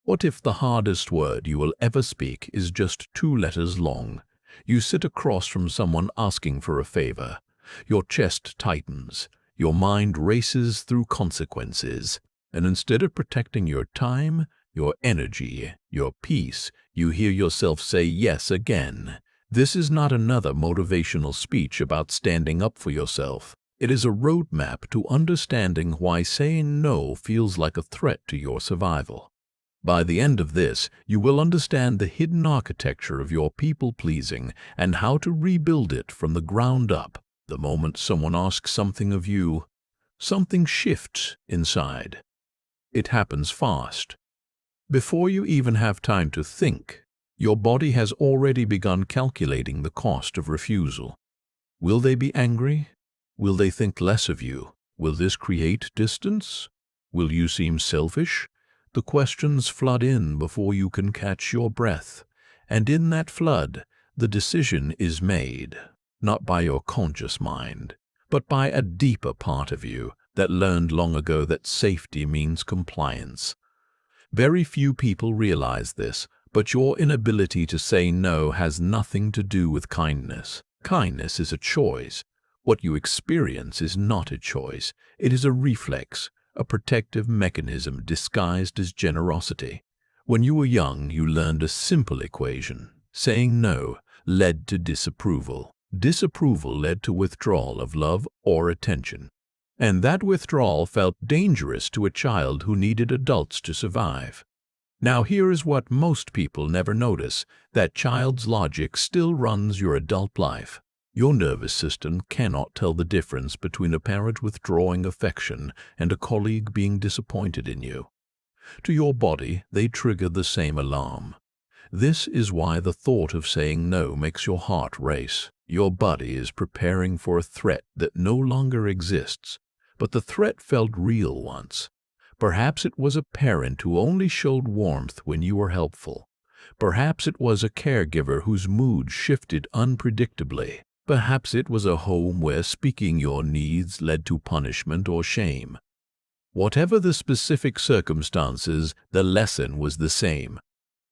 What if the hardest word you will ever speak is just 2 letters long? You sit across from someone asking for a favor. Your chest tightens. Your mind races through consequences. And instead of protecting your time, your energy, your peace, you hear yourself say yes again. This is not another motivational speech about standing up for yourself. It is a roadmap to understanding why saying no feels like a threat to your survival. By the end of this, you will understand the hidden architecture of your people-pleasing and how to rebuild it from the ground up. The moment someone asks something of you, something shifts inside. It happens fast. Before you even have time to think, your body has already begun calculating the cost of refusal. Will they be angry? Will they think less of you? Will this create distance? Will you seem selfish? The questions flood in before you can catch your breath. And in that flood, the decision is made, not by your conscious mind, but by a deeper part of you that learned long ago that safety means compliance. Very few people realize this, but your inability to say no has nothing to do with kindness. Kindness is a choice. What you experience is not a choice. It is a reflex, a protective mechanism disguised as generosity. When you were young, you learned a simple equation. Saying no led to disapproval. Disapproval led to withdrawal of love or attention. And that withdrawal felt dangerous to a child who needed adults to survive. Now here is what most people never notice. That child's logic still runs your adult life. Your nervous system cannot tell the difference between a parent withdrawing affection and a colleague being disappointed in you. To your body, they trigger the same alarm. This is why the thought of saying no makes your heart race. Your body is preparing for a threat that no longer exists, but the threat felt real once. Perhaps it was a parent who only showed warmth when you were helpful. Perhaps it was a caregiver whose mood shifted unpredictably. Perhaps it was a home where speaking your needs led to punishment or shame. Whatever the specific circumstances, the lesson was the same.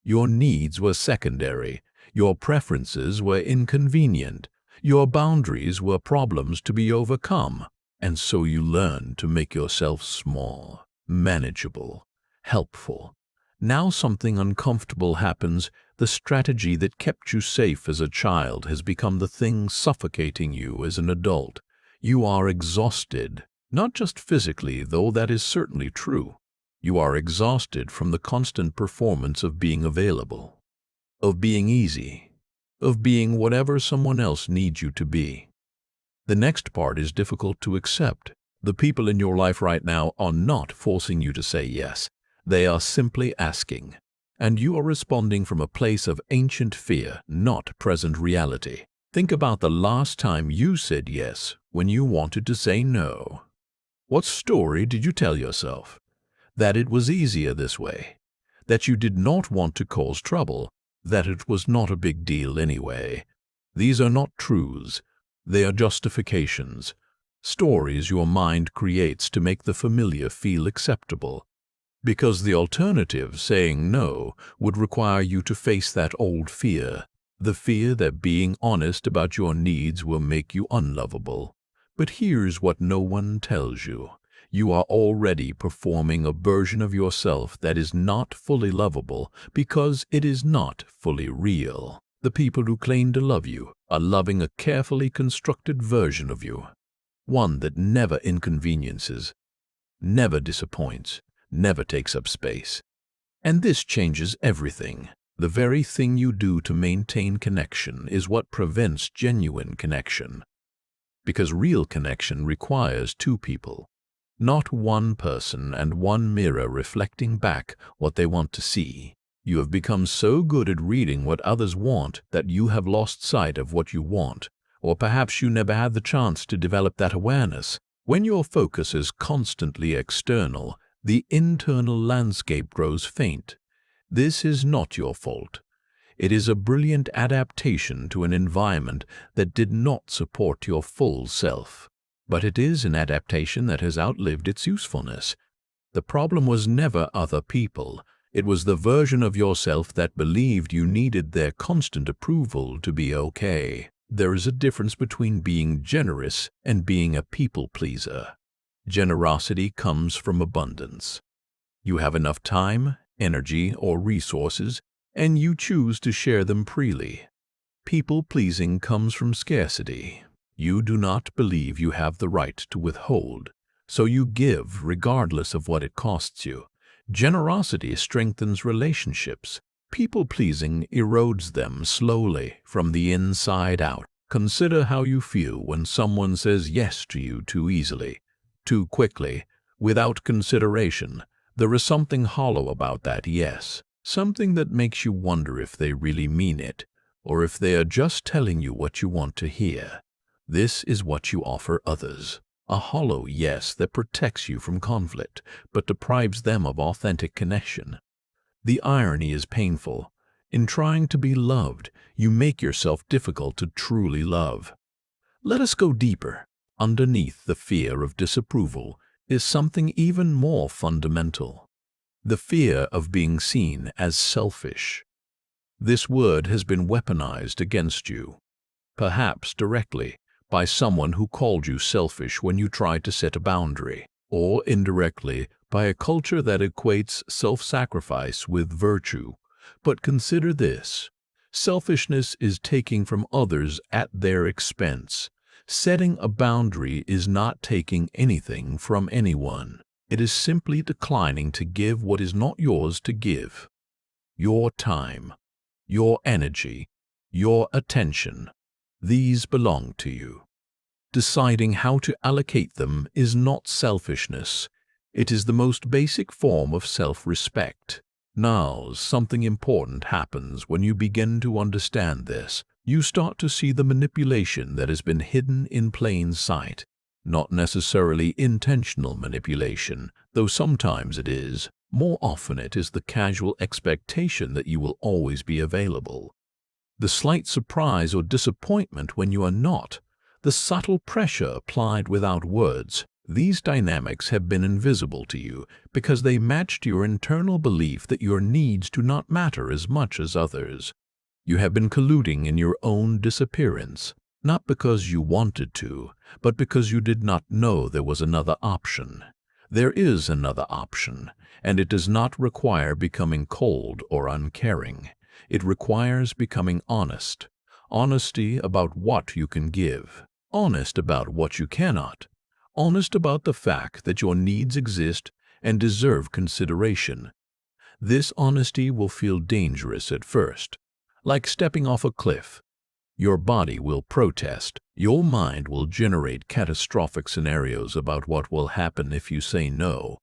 Your needs were secondary. Your preferences were inconvenient. Your boundaries were problems to be overcome. And so you learned to make yourself small, manageable, helpful. Now something uncomfortable happens. The strategy that kept you safe as a child has become the thing suffocating you as an adult. You are exhausted, not just physically, though that is certainly true. You are exhausted from the constant performance of being available, of being easy, of being whatever someone else needs you to be. The next part is difficult to accept. The people in your life right now are not forcing you to say yes. They are simply asking. And you are responding from a place of ancient fear, not present reality. Think about the last time you said yes when you wanted to say no. What story did you tell yourself? That it was easier this way. That you did not want to cause trouble. That it was not a big deal anyway. These are not truths. They are justifications. Stories your mind creates to make the familiar feel acceptable. Because the alternative, saying no, would require you to face that old fear. The fear that being honest about your needs will make you unlovable. But here's what no one tells you. You are already performing a version of yourself that is not fully lovable because it is not fully real. The people who claim to love you are loving a carefully constructed version of you. One that never inconveniences, never disappoints, never takes up space. And this changes everything. The very thing you do to maintain connection is what prevents genuine connection. Because real connection requires two people, not one person and one mirror reflecting back what they want to see. You have become so good at reading what others want that you have lost sight of what you want, or perhaps you never had the chance to develop that awareness. When your focus is constantly external, the internal landscape grows faint. This is not your fault. It is a brilliant adaptation to an environment that did not support your full self. But it is an adaptation that has outlived its usefulness. The problem was never other people. It was the version of yourself that believed you needed their constant approval to be okay. There is a difference between being generous and being a people pleaser. Generosity comes from abundance. You have enough time, energy, or resources, and you choose to share them freely. People-pleasing comes from scarcity. You do not believe you have the right to withhold, so you give regardless of what it costs you. Generosity strengthens relationships. People-pleasing erodes them slowly from the inside out. Consider how you feel when someone says yes to you too easily, too quickly, without consideration. There is something hollow about that yes, something that makes you wonder if they really mean it, or if they are just telling you what you want to hear. This is what you offer others. A hollow yes that protects you from conflict, but deprives them of authentic connection. The irony is painful. In trying to be loved, you make yourself difficult to truly love. Let us go deeper. Underneath the fear of disapproval is something even more fundamental. The fear of being seen as selfish. This word has been weaponized against you, perhaps directly, by someone who called you selfish when you tried to set a boundary, or indirectly by a culture that equates self-sacrifice with virtue. But consider this. Selfishness is taking from others at their expense. Setting a boundary is not taking anything from anyone. It is simply declining to give what is not yours to give. Your time, your energy, your attention. These belong to you. Deciding how to allocate them is not selfishness. It is the most basic form of self-respect. Now, something important happens when you begin to understand this. You start to see the manipulation that has been hidden in plain sight. Not necessarily intentional manipulation, though sometimes it is. More often it is the casual expectation that you will always be available. The slight surprise or disappointment when you are not. The subtle pressure applied without words. These dynamics have been invisible to you because they matched your internal belief that your needs do not matter as much as others. You have been colluding in your own disappearance, not because you wanted to, but because you did not know there was another option. There is another option, and it does not require becoming cold or uncaring. It requires becoming honest. Honesty about what you can give. Honest about what you cannot. Honest about the fact that your needs exist and deserve consideration. This honesty will feel dangerous at first, like stepping off a cliff. Your body will protest. Your mind will generate catastrophic scenarios about what will happen if you say no.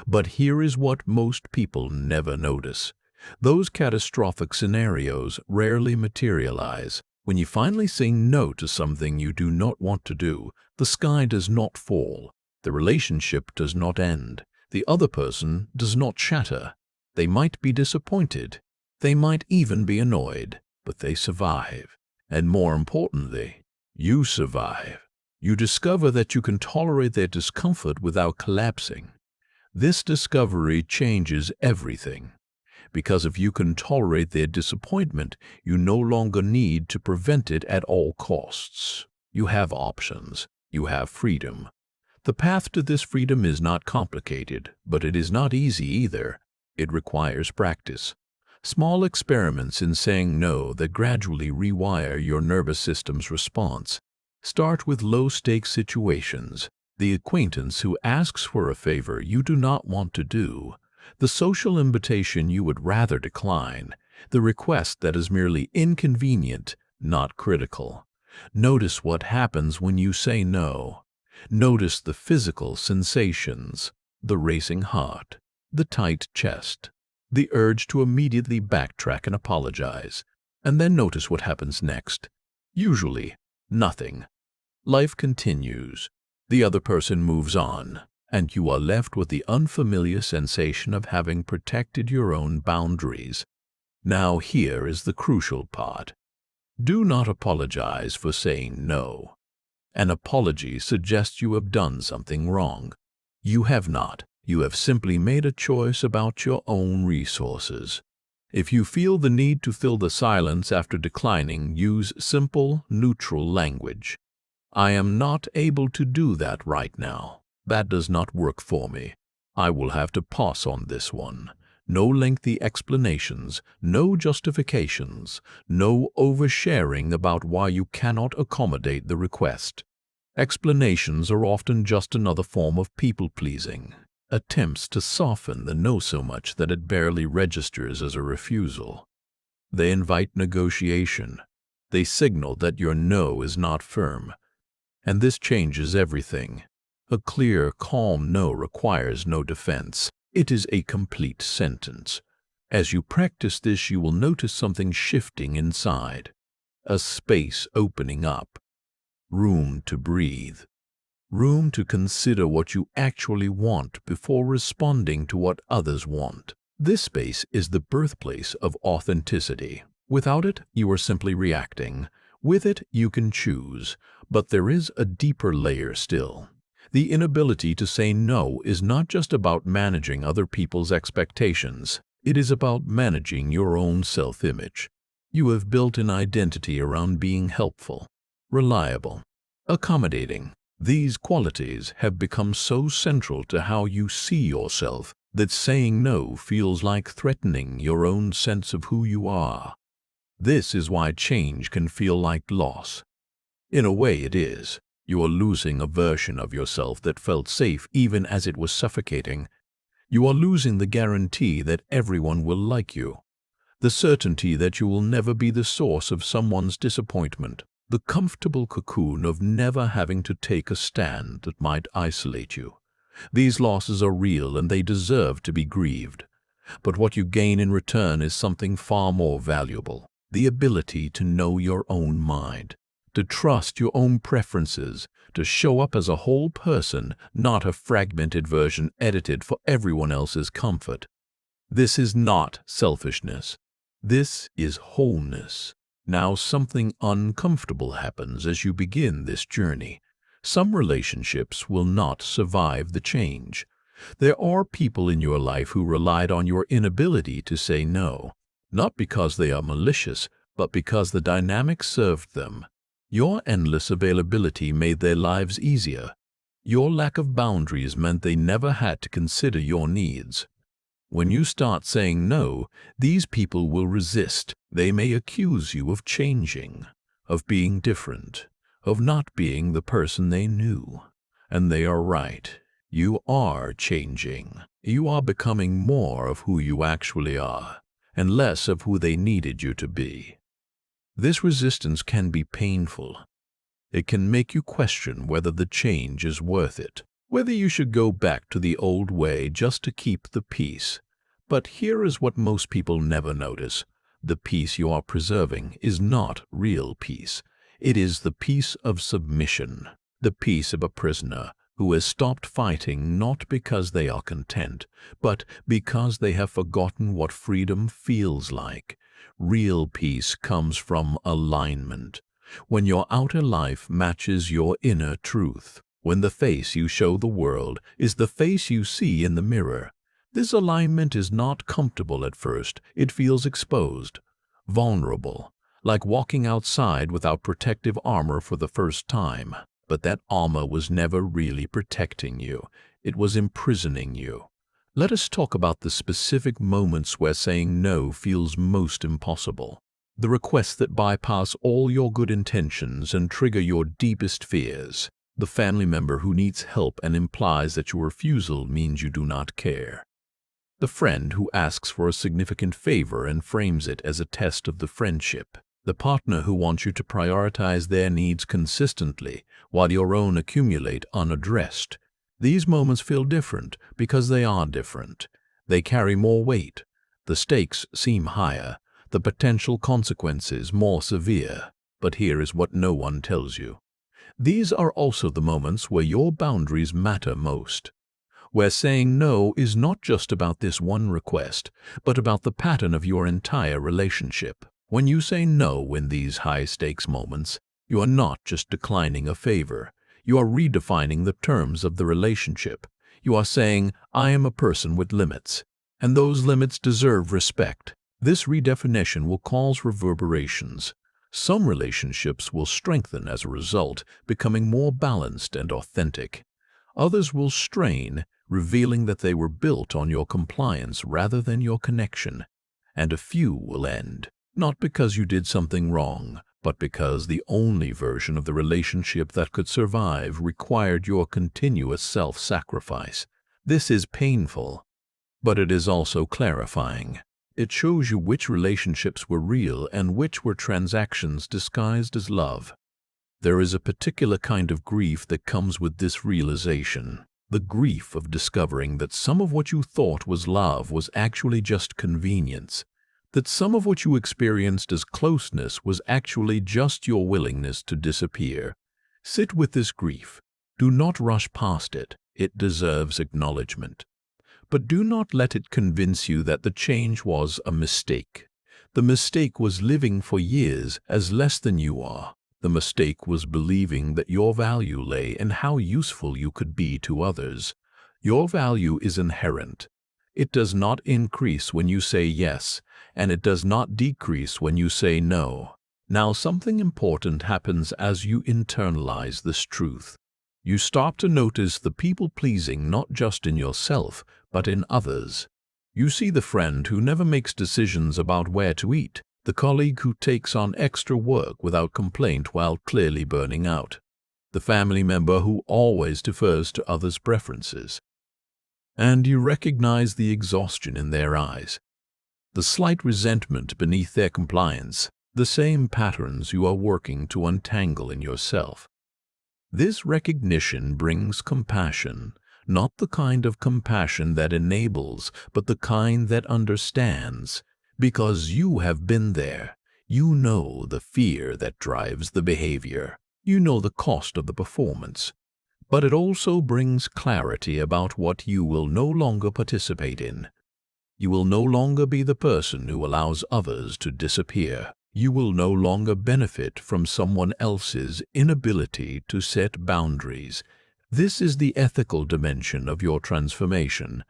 But here is what most people never notice. Those catastrophic scenarios rarely materialize. When you finally say no to something you do not want to do, the sky does not fall. The relationship does not end. The other person does not shatter. They might be disappointed. They might even be annoyed, but they survive. And more importantly, you survive. You discover that you can tolerate their discomfort without collapsing. This discovery changes everything. Because if you can tolerate their disappointment, you no longer need to prevent it at all costs. You have options. You have freedom. The path to this freedom is not complicated, but it is not easy either. It requires practice. Small experiments in saying no that gradually rewire your nervous system's response. Start with low-stakes situations. The acquaintance who asks for a favor you do not want to do. The social invitation you would rather decline. The request that is merely inconvenient, not critical. Notice what happens when you say no. Notice the physical sensations, the racing heart, the tight chest, the urge to immediately backtrack and apologize. And then notice what happens next. Usually, nothing. Life continues. The other person moves on, and you are left with the unfamiliar sensation of having protected your own boundaries. Now here is the crucial part. Do not apologize for saying no. An apology suggests you have done something wrong. You have not. You have simply made a choice about your own resources. If you feel the need to fill the silence after declining, use simple, neutral language. I am not able to do that right now. That does not work for me. I will have to pass on this one. No lengthy explanations, no justifications, no oversharing about why you cannot accommodate the request. Explanations are often just another form of people-pleasing, attempts to soften the no so much that it barely registers as a refusal. They invite negotiation. They signal that your no is not firm. And this changes everything. A clear, calm no requires no defense. It is a complete sentence. As you practice this, you will notice something shifting inside. A space opening up. Room to breathe. Room to consider what you actually want before responding to what others want. This space is the birthplace of authenticity. Without it, you are simply reacting. With it, you can choose. But there is a deeper layer still. The inability to say no is not just about managing other people's expectations. It is about managing your own self-image. You have built an identity around being helpful, reliable, accommodating. These qualities have become so central to how you see yourself that saying no feels like threatening your own sense of who you are. This is why change can feel like loss. In a way it is. You are losing a version of yourself that felt safe even as it was suffocating. You are losing the guarantee that everyone will like you, the certainty that you will never be the source of someone's disappointment, the comfortable cocoon of never having to take a stand that might isolate you. These losses are real and they deserve to be grieved. But what you gain in return is something far more valuable: the ability to know your own mind, to trust your own preferences, to show up as a whole person, not a fragmented version edited for everyone else's comfort. This is not selfishness. This is wholeness. Now something uncomfortable happens as you begin this journey. Some relationships will not survive the change. There are people in your life who relied on your inability to say no, not because they are malicious, but because the dynamic served them. Your endless availability made their lives easier. Your lack of boundaries meant they never had to consider your needs. When you start saying no, these people will resist. They may accuse you of changing, of being different, of not being the person they knew. And they are right. You are changing. You are becoming more of who you actually are, and less of who they needed you to be. This resistance can be painful. It can make you question whether the change is worth it, whether you should go back to the old way just to keep the peace. But here is what most people never notice. The peace you are preserving is not real peace. It is the peace of submission, the peace of a prisoner who has stopped fighting not because they are content, but because they have forgotten what freedom feels like. Real peace comes from alignment. When your outer life matches your inner truth, when the face you show the world is the face you see in the mirror. This alignment is not comfortable at first. It feels exposed, vulnerable, like walking outside without protective armor for the first time. But that armor was never really protecting you. It was imprisoning you. Let us talk about the specific moments where saying no feels most impossible. The requests that bypass all your good intentions and trigger your deepest fears. The family member who needs help and implies that your refusal means you do not care. The friend who asks for a significant favor and frames it as a test of the friendship. The partner who wants you to prioritize their needs consistently while your own accumulate unaddressed. These moments feel different because they are different. They carry more weight. The stakes seem higher, the potential consequences more severe. But here is what no one tells you. These are also the moments where your boundaries matter most, where saying no is not just about this one request, but about the pattern of your entire relationship. When you say no in these high-stakes moments, you are not just declining a favor. You are redefining the terms of the relationship. You are saying, I am a person with limits, and those limits deserve respect. This redefinition will cause reverberations. Some relationships will strengthen as a result, becoming more balanced and authentic. Others will strain, revealing that they were built on your compliance rather than your connection. And a few will end, not because you did something wrong, but because the only version of the relationship that could survive required your continuous self-sacrifice. This is painful, but it is also clarifying. It shows you which relationships were real and which were transactions disguised as love. There is a particular kind of grief that comes with this realization. The grief of discovering that some of what you thought was love was actually just convenience. That some of what you experienced as closeness was actually just your willingness to disappear. Sit with this grief. Do not rush past it. It deserves acknowledgement. But do not let it convince you that the change was a mistake. The mistake was living for years as less than you are. The mistake was believing that your value lay in how useful you could be to others. Your value is inherent. It does not increase when you say yes, and it does not decrease when you say no. Now, something important happens as you internalize this truth. You start to notice the people-pleasing not just in yourself, but in others. You see the friend who never makes decisions about where to eat, the colleague who takes on extra work without complaint while clearly burning out, the family member who always defers to others' preferences. And you recognize the exhaustion in their eyes, the slight resentment beneath their compliance, the same patterns you are working to untangle in yourself. This recognition brings compassion, not the kind of compassion that enables, but the kind that understands. Because you have been there, you know the fear that drives the behavior. You know the cost of the performance. But it also brings clarity about what you will no longer participate in. You will no longer be the person who allows others to disappear. You will no longer benefit from someone else's inability to set boundaries. This is the ethical dimension of your transformation.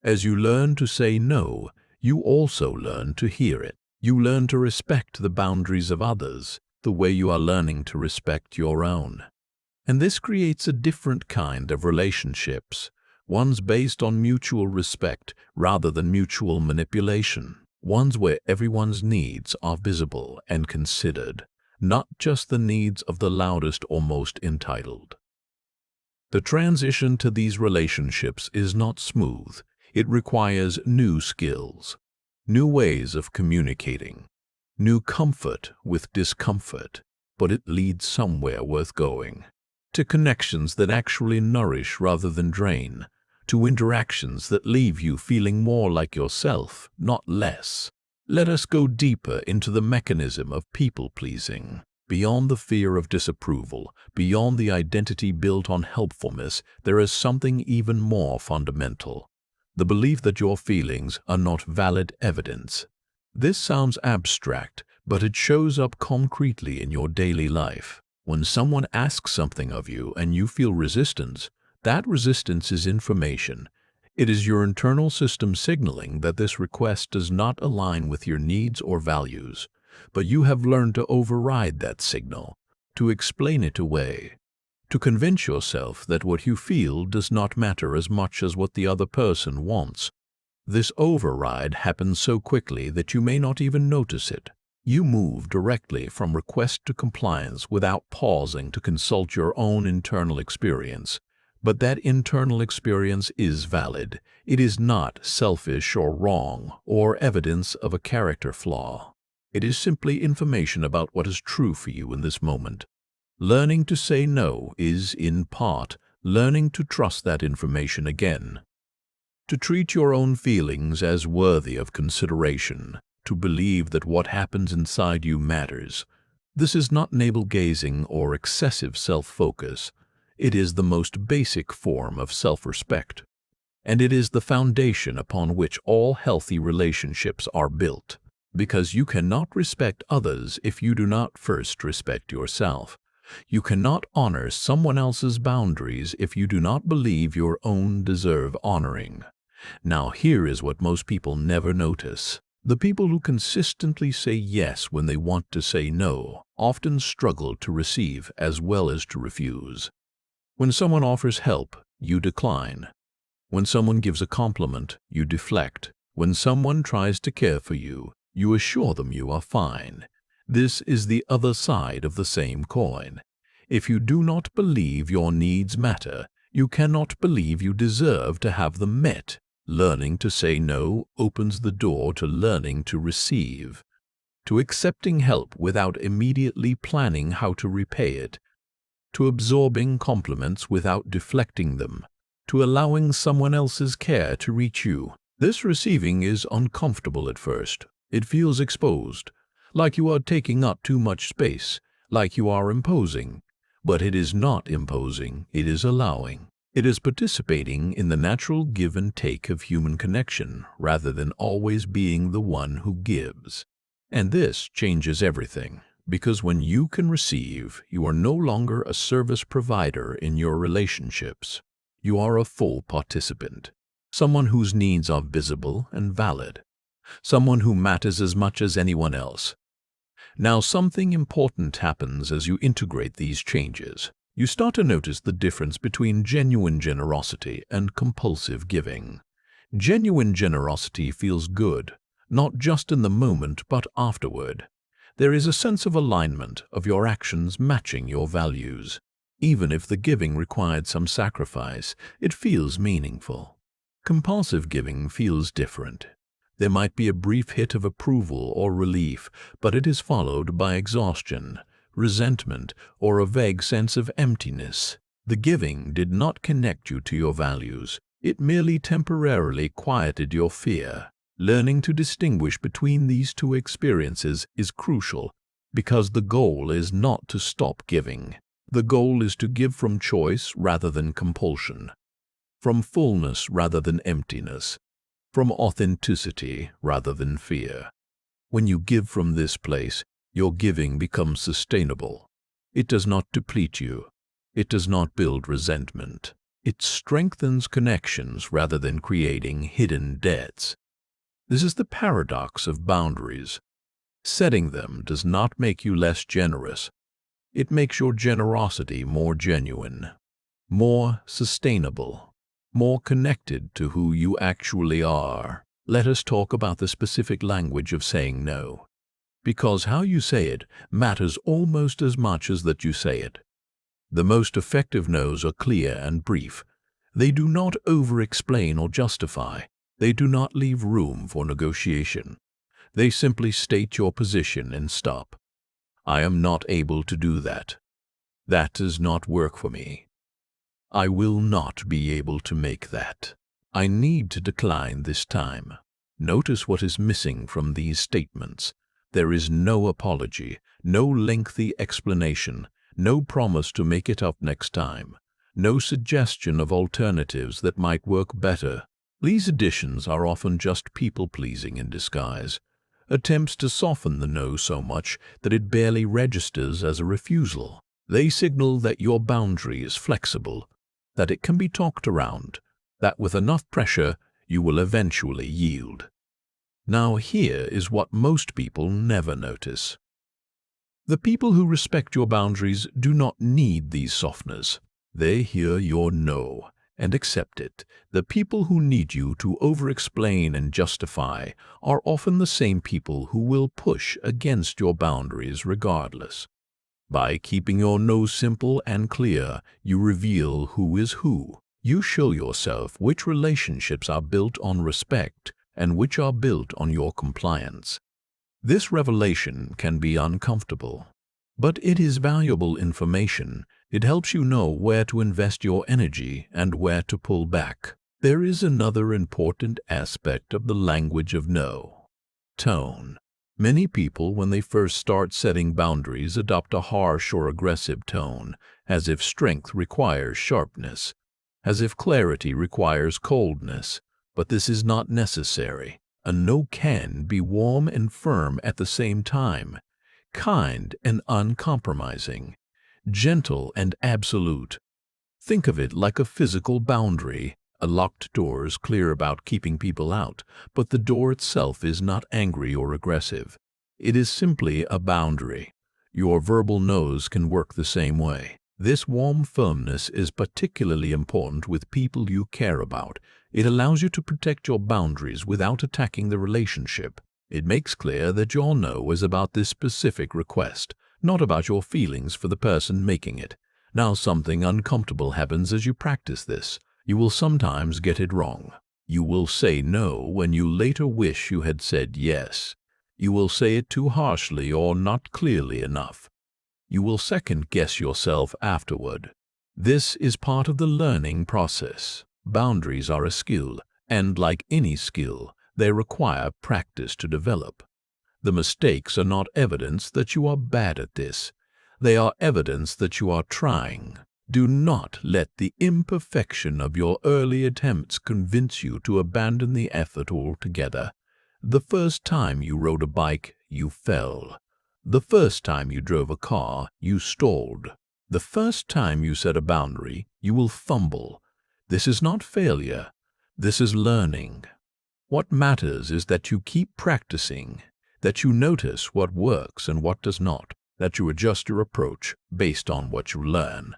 As you learn to say no, you also learn to hear it. You learn to respect the boundaries of others, the way you are learning to respect your own. And this creates a different kind of relationships, ones based on mutual respect rather than mutual manipulation. Ones where everyone's needs are visible and considered, not just the needs of the loudest or most entitled. The transition to these relationships is not smooth. It requires new skills, new ways of communicating, new comfort with discomfort, but it leads somewhere worth going. To connections that actually nourish rather than drain, to interactions that leave you feeling more like yourself, not less. Let us go deeper into the mechanism of people-pleasing. Beyond the fear of disapproval, beyond the identity built on helpfulness, there is something even more fundamental. The belief that your feelings are not valid evidence. This sounds abstract, but it shows up concretely in your daily life. When someone asks something of you and you feel resistance, that resistance is information. It is your internal system signaling that this request does not align with your needs or values, but you have learned to override that signal, to explain it away, to convince yourself that what you feel does not matter as much as what the other person wants. This override happens so quickly that you may not even notice it. You move directly from request to compliance without pausing to consult your own internal experience. But that internal experience is valid. It is not selfish or wrong or evidence of a character flaw. It is simply information about what is true for you in this moment. Learning to say no is, in part, learning to trust that information again. To treat your own feelings as worthy of consideration. To believe that what happens inside you matters. This is not navel-gazing or excessive self-focus. It is the most basic form of self-respect, and it is the foundation upon which all healthy relationships are built, because you cannot respect others if you do not first respect yourself. You cannot honor someone else's boundaries if you do not believe your own deserve honoring. Now here is what most people never notice. The people who consistently say yes when they want to say no often struggle to receive as well as to refuse. When someone offers help, you decline. When someone gives a compliment, you deflect. When someone tries to care for you, you assure them you are fine. This is the other side of the same coin. If you do not believe your needs matter, you cannot believe you deserve to have them met. Learning to say no opens the door to learning to receive, to accepting help without immediately planning how to repay it, to absorbing compliments without deflecting them, to allowing someone else's care to reach you. This receiving is uncomfortable at first. It feels exposed, like you are taking up too much space, like you are imposing. But it is not imposing, it is allowing. It is participating in the natural give and take of human connection rather than always being the one who gives. And this changes everything, because when you can receive, you are no longer a service provider in your relationships. You are a full participant, someone whose needs are visible and valid, someone who matters as much as anyone else. Now, something important happens as you integrate these changes. You start to notice the difference between genuine generosity and compulsive giving. Genuine generosity feels good, not just in the moment but afterward. There is a sense of alignment, of your actions matching your values. Even if the giving required some sacrifice, it feels meaningful. Compulsive giving feels different. There might be a brief hit of approval or relief, but it is followed by exhaustion, resentment, or a vague sense of emptiness. The giving did not connect you to your values. It merely temporarily quieted your fear. Learning to distinguish between these two experiences is crucial, because the goal is not to stop giving. The goal is to give from choice rather than compulsion, from fullness rather than emptiness, from authenticity rather than fear. When you give from this place, your giving becomes sustainable. It does not deplete you. It does not build resentment. It strengthens connections rather than creating hidden debts. This is the paradox of boundaries. Setting them does not make you less generous. It makes your generosity more genuine, more sustainable, more connected to who you actually are. Let us talk about the specific language of saying no, because how you say it matters almost as much as that you say it. The most effective no's are clear and brief. They do not over-explain or justify. They do not leave room for negotiation. They simply state your position and stop. I am not able to do that. That does not work for me. I will not be able to make that. I need to decline this time. Notice what is missing from these statements. There is no apology, no lengthy explanation, no promise to make it up next time, no suggestion of alternatives that might work better. These additions are often just people-pleasing in disguise, attempts to soften the no so much that it barely registers as a refusal. They signal that your boundary is flexible, that it can be talked around, that with enough pressure you will eventually yield. Now here is what most people never notice. The people who respect your boundaries do not need these softeners. They hear your no and accept it. The people who need you to over-explain and justify are often the same people who will push against your boundaries regardless. By keeping your no simple and clear, you reveal who is who. You show yourself which relationships are built on respect and which are built on your compliance. This revelation can be uncomfortable, but it is valuable information. It helps you know where to invest your energy and where to pull back. There is another important aspect of the language of no: tone. Many people, when they first start setting boundaries, adopt a harsh or aggressive tone, as if strength requires sharpness, as if clarity requires coldness. But this is not necessary. A no can be warm and firm at the same time, kind and uncompromising. gentle and absolute. Think of it like a physical boundary. A locked door is clear about keeping people out, but the door itself is not angry or aggressive. It is simply a boundary. Your verbal nose can work the same way. This warm firmness is particularly important with people you care about. It allows you to protect your boundaries without attacking the relationship. It makes clear that your no is about this specific request, not about your feelings for the person making it. Now something uncomfortable happens as you practice this. You will sometimes get it wrong. You will say no when you later wish you had said yes. You will say it too harshly or not clearly enough. You will second-guess yourself afterward. This is part of the learning process. Boundaries are a skill, and like any skill, they require practice to develop. The mistakes are not evidence that you are bad at this. They are evidence that you are trying. Do not let the imperfection of your early attempts convince you to abandon the effort altogether. The first time you rode a bike, you fell. The first time you drove a car, you stalled. The first time you set a boundary, you will fumble. This is not failure. This is learning. What matters is that you keep practicing, that you notice what works and what does not, that you adjust your approach based on what you learn.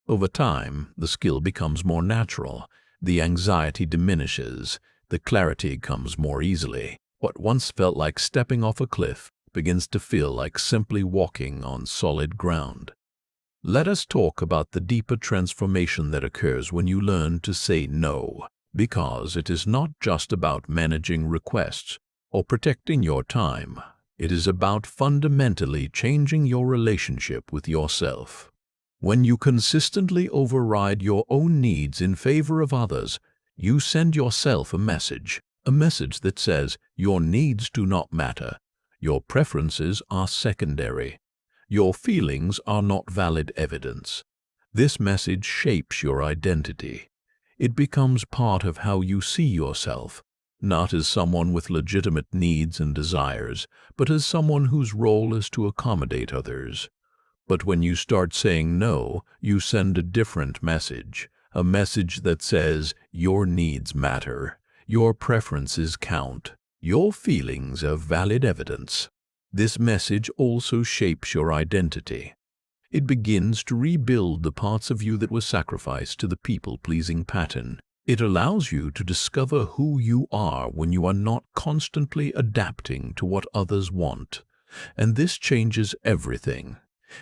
Over time, the skill becomes more natural, the anxiety diminishes, the clarity comes more easily. What once felt like stepping off a cliff begins to feel like simply walking on solid ground. Let us talk about the deeper transformation that occurs when you learn to say no, because it is not just about managing requests or protecting your time. It is about fundamentally changing your relationship with yourself. When you consistently override your own needs in favor of others, you send yourself a message that says your needs do not matter, your preferences are secondary, your feelings are not valid evidence. This message shapes your identity. It becomes part of how you see yourself, not as someone with legitimate needs and desires, but as someone whose role is to accommodate others. But when you start saying no, you send a different message, a message that says your needs matter, your preferences count, your feelings are valid evidence. This message also shapes your identity. It begins to rebuild the parts of you that were sacrificed to the people-pleasing pattern. It allows you to discover who you are when you are not constantly adapting to what others want. And this changes everything.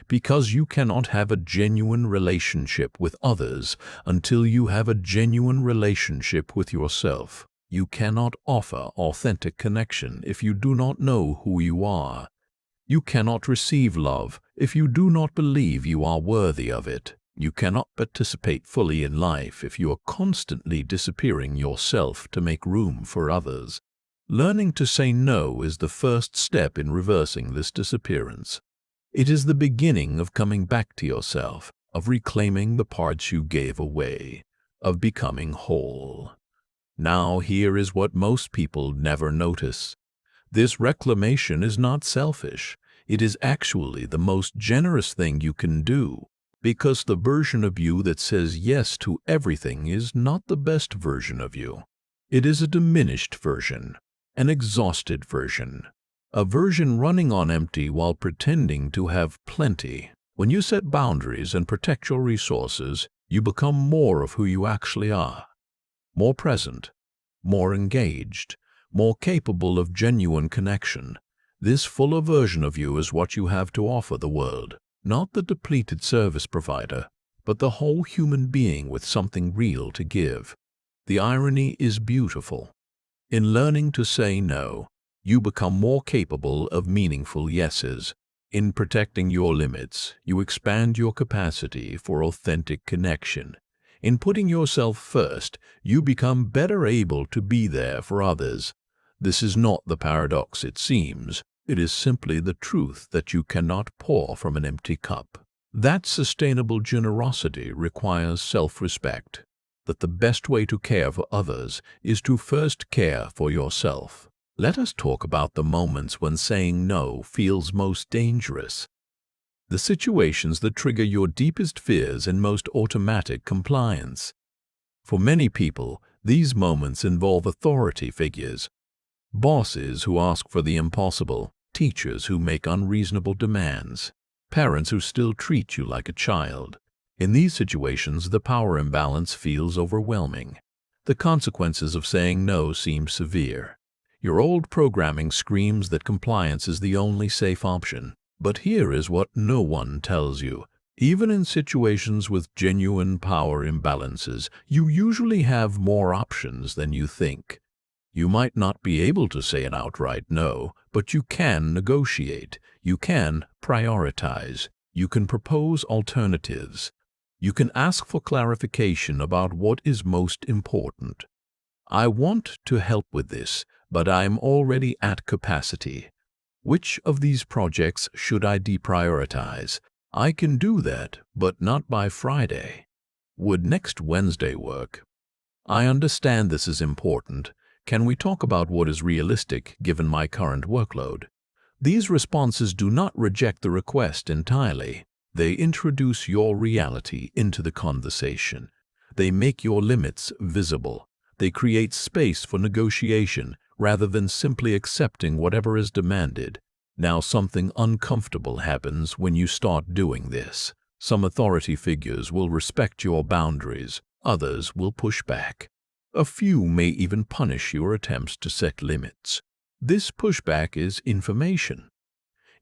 Because you cannot have a genuine relationship with others until you have a genuine relationship with yourself. You cannot offer authentic connection if you do not know who you are. You cannot receive love if you do not believe you are worthy of it. You cannot participate fully in life if you are constantly disappearing yourself to make room for others. Learning to say no is the first step in reversing this disappearance. It is the beginning of coming back to yourself, of reclaiming the parts you gave away, of becoming whole. Now here is what most people never notice. This reclamation is not selfish. It is actually the most generous thing you can do, because the version of you that says yes to everything is not the best version of you. It is a diminished version, an exhausted version. A version running on empty while pretending to have plenty. When you set boundaries and protect your resources, you become more of who you actually are. More present, more engaged, more capable of genuine connection. This fuller version of you is what you have to offer the world. Not the depleted service provider, but the whole human being with something real to give. The irony is beautiful. In learning to say no, you become more capable of meaningful yeses. In protecting your limits, you expand your capacity for authentic connection. In putting yourself first, you become better able to be there for others. This is not the paradox it seems. It is simply the truth that you cannot pour from an empty cup. That sustainable generosity requires self-respect. That the best way to care for others is to first care for yourself. Let us talk about the moments when saying no feels most dangerous. the situations that trigger your deepest fears and most automatic compliance. For many people, these moments involve authority figures, bosses who ask for the impossible, teachers who make unreasonable demands, parents who still treat you like a child. In these situations, the power imbalance feels overwhelming. The consequences of saying no seem severe. Your old programming screams that compliance is the only safe option. But here is what no one tells you. Even in situations with genuine power imbalances, you usually have more options than you think. You might not be able to say an outright no, but you can negotiate. You can prioritize. You can propose alternatives. You can ask for clarification about what is most important. I want to help with this, but I'm already at capacity. Which of these projects should I deprioritize? I can do that, but not by Friday. Would next Wednesday work? I understand this is important. Can we talk about what is realistic given my current workload? These responses do not reject the request entirely. They introduce your reality into the conversation. They make your limits visible. They create space for negotiation rather than simply accepting whatever is demanded. Now, something uncomfortable happens when you start doing this. Some authority figures will respect your boundaries, others will push back. A few may even punish your attempts to set limits. This pushback is information.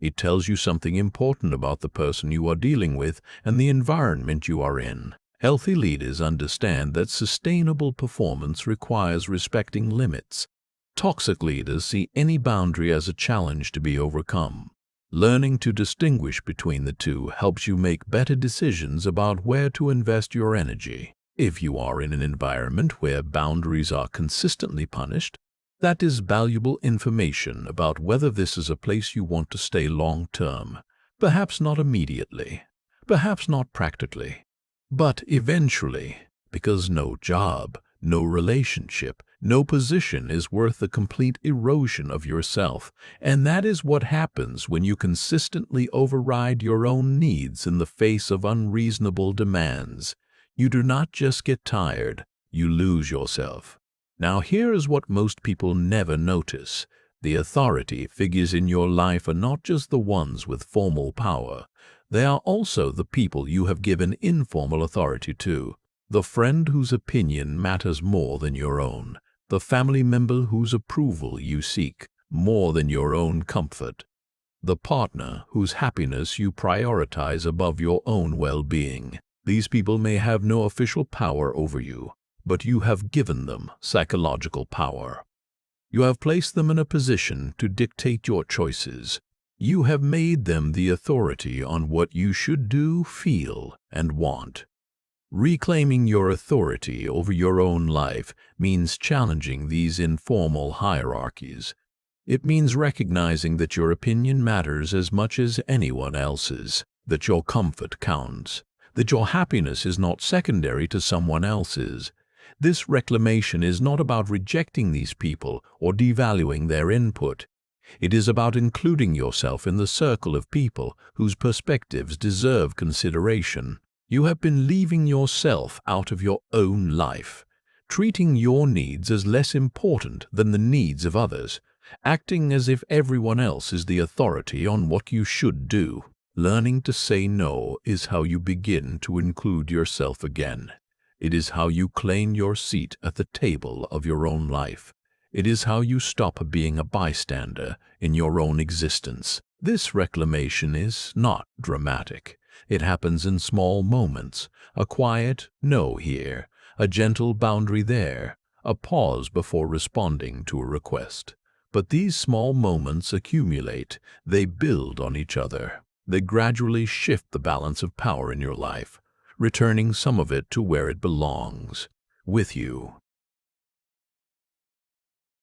It tells you something important about the person you are dealing with and the environment you are in. Healthy leaders understand that sustainable performance requires respecting limits. Toxic leaders see any boundary as a challenge to be overcome. Learning to distinguish between the two helps you make better decisions about where to invest your energy. If you are in an environment where boundaries are consistently punished, that is valuable information about whether this is a place you want to stay long-term. Perhaps not immediately, perhaps not practically, but eventually, because no job, no relationship, no position is worth the complete erosion of yourself, and that is what happens when you consistently override your own needs in the face of unreasonable demands. You do not just get tired, you lose yourself. Now here is what most people never notice. The authority figures in your life are not just the ones with formal power. They are also the people you have given informal authority to. The friend whose opinion matters more than your own. The family member whose approval you seek more than your own comfort. The partner whose happiness you prioritize above your own well-being. These people may have no official power over you, but you have given them psychological power. You have placed them in a position to dictate your choices. You have made them the authority on what you should do, feel, and want. Reclaiming your authority over your own life means challenging these informal hierarchies. It means recognizing that your opinion matters as much as anyone else's, that your comfort counts, that your happiness is not secondary to someone else's. This reclamation is not about rejecting these people or devaluing their input. It is about including yourself in the circle of people whose perspectives deserve consideration. You have been leaving yourself out of your own life, treating your needs as less important than the needs of others, acting as if everyone else is the authority on what you should do. Learning to say no is how you begin to include yourself again. It is how you claim your seat at the table of your own life. It is how you stop being a bystander in your own existence. This reclamation is not dramatic. It happens in small moments, a quiet no here, a gentle boundary there, a pause before responding to a request. But these small moments accumulate, they build on each other. They gradually shift the balance of power in your life, returning some of it to where it belongs, with you.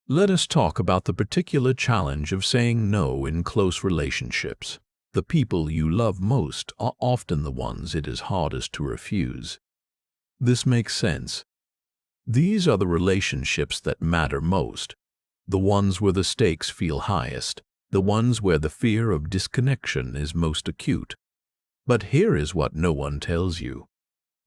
Let us talk about the particular challenge of saying no in close relationships. The people you love most are often the ones it is hardest to refuse. This makes sense. These are the relationships that matter most, the ones where the stakes feel highest, the ones where the fear of disconnection is most acute. But here is what no one tells you.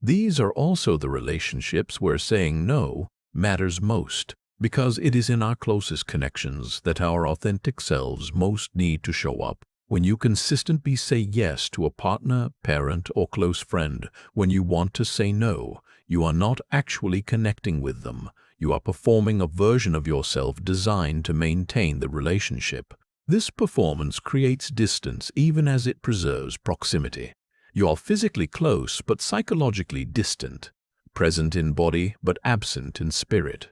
These are also the relationships where saying no matters most, because it is in our closest connections that our authentic selves most need to show up. When you consistently say yes to a partner, parent, or close friend, when you want to say no, you are not actually connecting with them. You are performing a version of yourself designed to maintain the relationship. This performance creates distance even as it preserves proximity. You are physically close but psychologically distant, present in body but absent in spirit.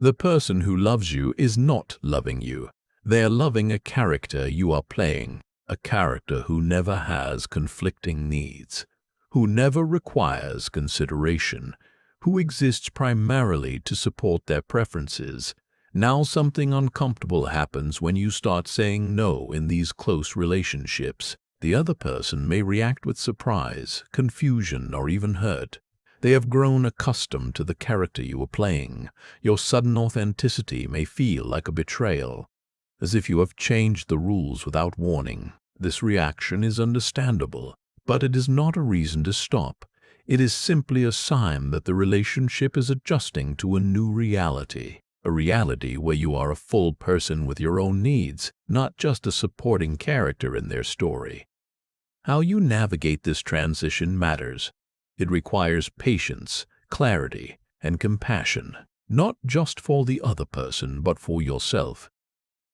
The person who loves you is not loving you. They are loving a character you are playing, a character who never has conflicting needs, who never requires consideration, who exists primarily to support their preferences. Now something uncomfortable happens when you start saying no in these close relationships. The other person may react with surprise, confusion, or even hurt. They have grown accustomed to the character you are playing. Your sudden authenticity may feel like a betrayal, as if you have changed the rules without warning. This reaction is understandable, but it is not a reason to stop. It is simply a sign that the relationship is adjusting to a new reality, a reality where you are a full person with your own needs, not just a supporting character in their story. How you navigate this transition matters. It requires patience, clarity, and compassion, not just for the other person, but for yourself.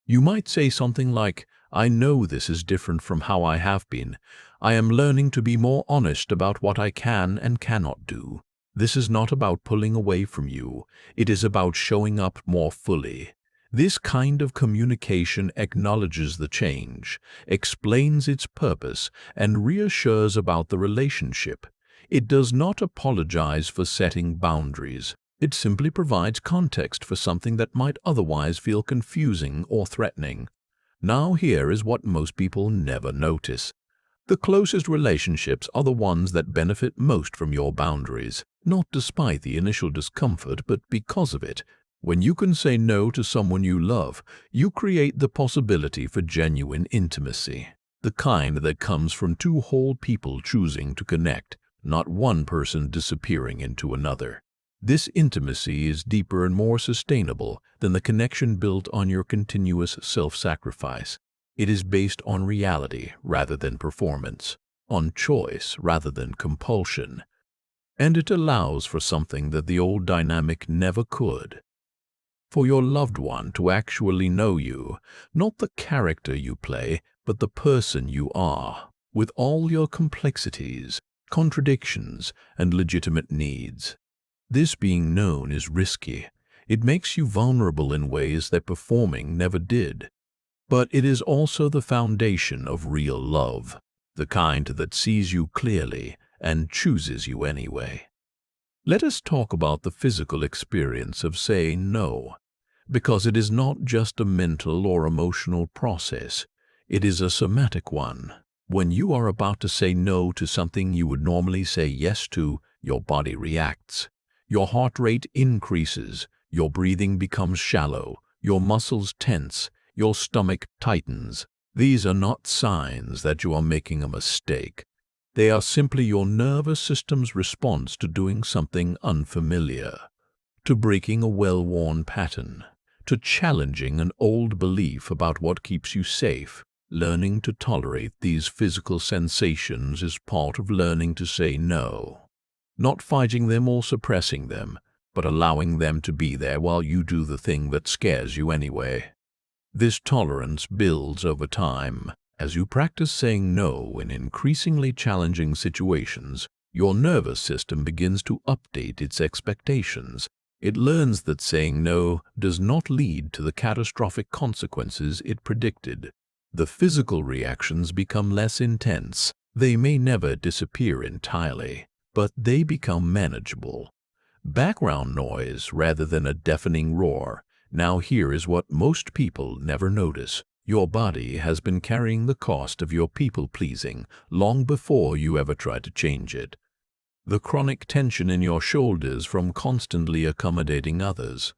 You might say something like, "I know this is different from how I have been. I am learning to be more honest about what I can and cannot do." This is not about pulling away from you. It is about showing up more fully. This kind of communication acknowledges the change, explains its purpose, and reassures about the relationship. It does not apologize for setting boundaries. It simply provides context for something that might otherwise feel confusing or threatening. Now here is what most people never notice. The closest relationships are the ones that benefit most from your boundaries, not despite the initial discomfort, but because of it. When you can say no to someone you love, you create the possibility for genuine intimacy, the kind that comes from two whole people choosing to connect, not one person disappearing into another. This intimacy is deeper and more sustainable than the connection built on your continuous self-sacrifice. It is based on reality rather than performance, on choice rather than compulsion, and it allows for something that the old dynamic never could. For your loved one to actually know you, not the character you play, but the person you are, with all your complexities, contradictions, and legitimate needs. This being known is risky. It makes you vulnerable in ways that performing never did. But it is also the foundation of real love, the kind that sees you clearly and chooses you anyway. Let us talk about the physical experience of saying no, because it is not just a mental or emotional process. It is a somatic one. When you are about to say no to something you would normally say yes to, your body reacts. Your heart rate increases, your breathing becomes shallow, your muscles tense, your stomach tightens. These are not signs that you are making a mistake. They are simply your nervous system's response to doing something unfamiliar, to breaking a well-worn pattern, to challenging an old belief about what keeps you safe. Learning to tolerate these physical sensations is part of learning to say no. Not fighting them or suppressing them, but allowing them to be there while you do the thing that scares you anyway. This tolerance builds over time. As you practice saying no in increasingly challenging situations, your nervous system begins to update its expectations. It learns that saying no does not lead to the catastrophic consequences it predicted. The physical reactions become less intense. They may never disappear entirely, but they become manageable. Background noise rather than a deafening roar. Now here is what most people never notice. Your body has been carrying the cost of your people-pleasing long before you ever try to change it. The chronic tension in your shoulders from constantly accommodating others,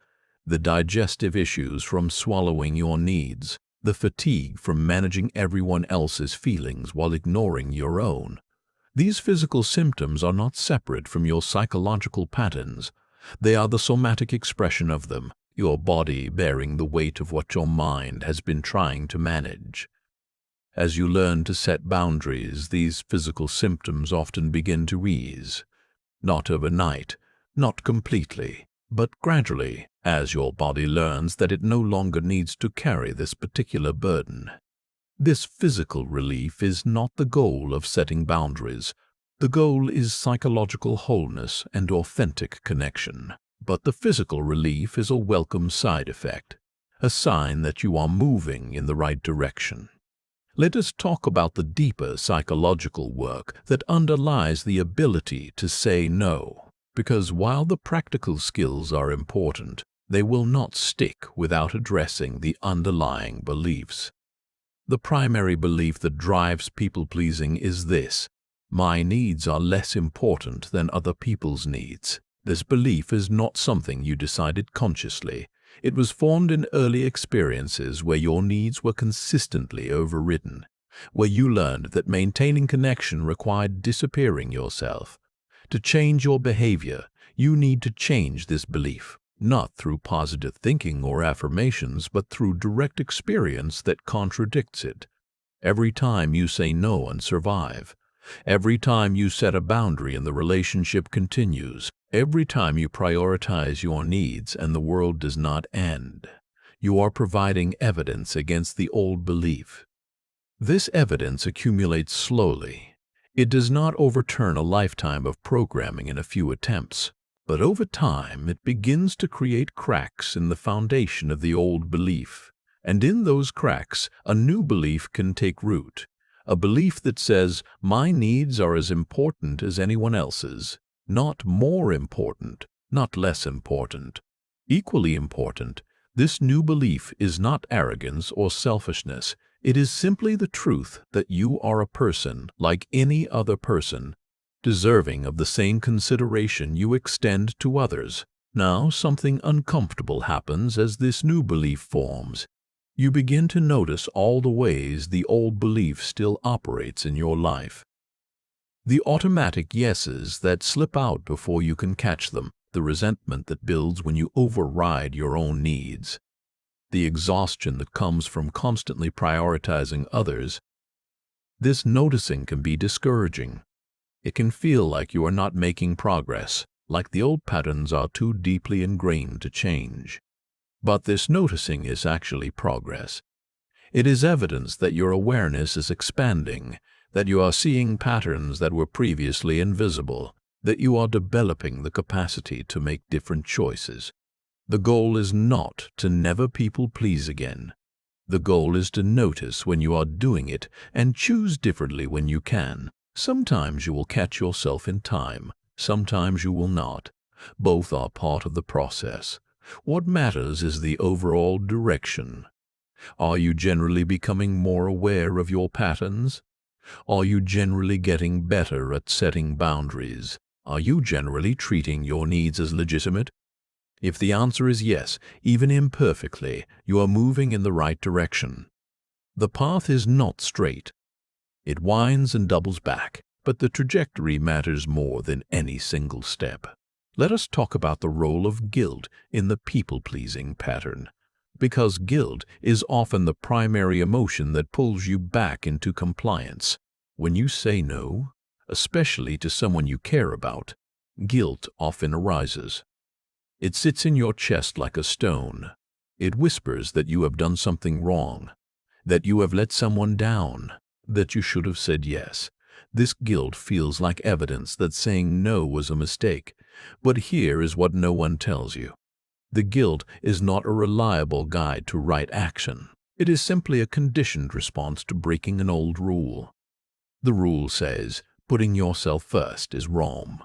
the digestive issues from swallowing your needs, the fatigue from managing everyone else's feelings while ignoring your own. These physical symptoms are not separate from your psychological patterns. They are the somatic expression of them, your body bearing the weight of what your mind has been trying to manage. As you learn to set boundaries, these physical symptoms often begin to ease. Not overnight, not completely, but gradually, as your body learns that it no longer needs to carry this particular burden. This physical relief is not the goal of setting boundaries. The goal is psychological wholeness and authentic connection. But the physical relief is a welcome side effect, a sign that you are moving in the right direction. Let us talk about the deeper psychological work that underlies the ability to say no, because while the practical skills are important, they will not stick without addressing the underlying beliefs. The primary belief that drives people-pleasing is this: my needs are less important than other people's needs. This belief is not something you decided consciously. It was formed in early experiences where your needs were consistently overridden, where you learned that maintaining connection required disappearing yourself. To change your behavior, you need to change this belief, not through positive thinking or affirmations, but through direct experience that contradicts it. Every time you say no and survive, every time you set a boundary and the relationship continues, every time you prioritize your needs and the world does not end, you are providing evidence against the old belief. This evidence accumulates slowly. It does not overturn a lifetime of programming in a few attempts, but over time it begins to create cracks in the foundation of the old belief. And in those cracks, a new belief can take root. A belief that says, my needs are as important as anyone else's. Not more important, not less important. Equally important, this new belief is not arrogance or selfishness. It is simply the truth that you are a person like any other person, deserving of the same consideration you extend to others. Now, something uncomfortable happens as this new belief forms. You begin to notice all the ways the old belief still operates in your life. The automatic yeses that slip out before you can catch them, the resentment that builds when you override your own needs, the exhaustion that comes from constantly prioritizing others. This noticing can be discouraging. It can feel like you are not making progress, like the old patterns are too deeply ingrained to change. But this noticing is actually progress. It is evidence that your awareness is expanding, that you are seeing patterns that were previously invisible, that you are developing the capacity to make different choices. The goal is not to never people please again. The goal is to notice when you are doing it and choose differently when you can. Sometimes you will catch yourself in time, sometimes you will not. Both are part of the process. What matters is the overall direction. Are you generally becoming more aware of your patterns? Are you generally getting better at setting boundaries? Are you generally treating your needs as legitimate? If the answer is yes, even imperfectly, you are moving in the right direction. The path is not straight. It winds and doubles back, but the trajectory matters more than any single step. Let us talk about the role of guilt in the people-pleasing pattern, because guilt is often the primary emotion that pulls you back into compliance. When you say no, especially to someone you care about, guilt often arises. It sits in your chest like a stone. It whispers that you have done something wrong, that you have let someone down, that you should have said yes. This guilt feels like evidence that saying no was a mistake. But here is what no one tells you. The guilt is not a reliable guide to right action. It is simply a conditioned response to breaking an old rule. The rule says, putting yourself first is wrong.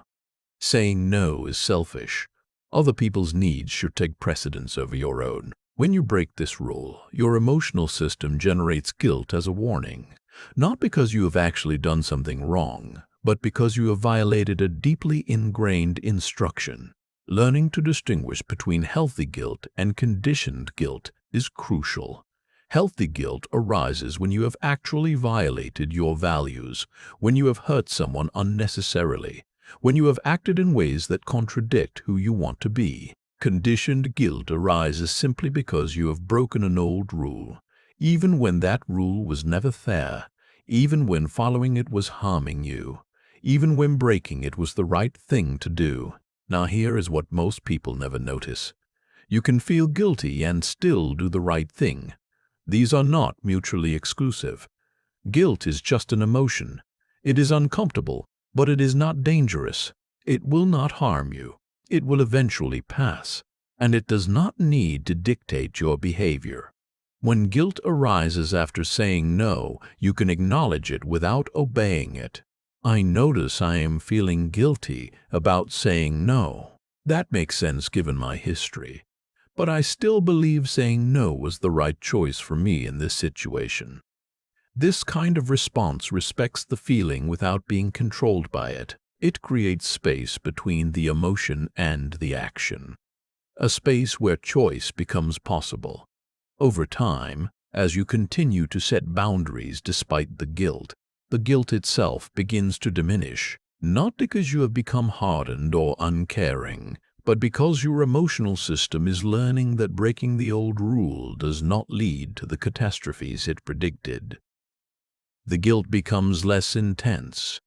Saying no is selfish. Other people's needs should take precedence over your own. When you break this rule, your emotional system generates guilt as a warning, not because you have actually done something wrong, but because you have violated a deeply ingrained instruction. Learning to distinguish between healthy guilt and conditioned guilt is crucial. Healthy guilt arises when you have actually violated your values, when you have hurt someone unnecessarily, when you have acted in ways that contradict who you want to be. Conditioned guilt arises simply because you have broken an old rule, even when that rule was never fair, even when following it was harming you, even when breaking it was the right thing to do. Now here is what most people never notice. You can feel guilty and still do the right thing. These are not mutually exclusive. Guilt is just an emotion. It is uncomfortable, but it is not dangerous. It will not harm you. It will eventually pass, and it does not need to dictate your behavior. When guilt arises after saying no, you can acknowledge it without obeying it. I notice I am feeling guilty about saying no. That makes sense given my history. But I still believe saying no was the right choice for me in this situation. This kind of response respects the feeling without being controlled by it. It creates space between the emotion and the action, a space where choice becomes possible. Over time, as you continue to set boundaries despite the guilt itself begins to diminish, not because you have become hardened or uncaring, but because your emotional system is learning that breaking the old rule does not lead to the catastrophes it predicted. The guilt becomes less intense.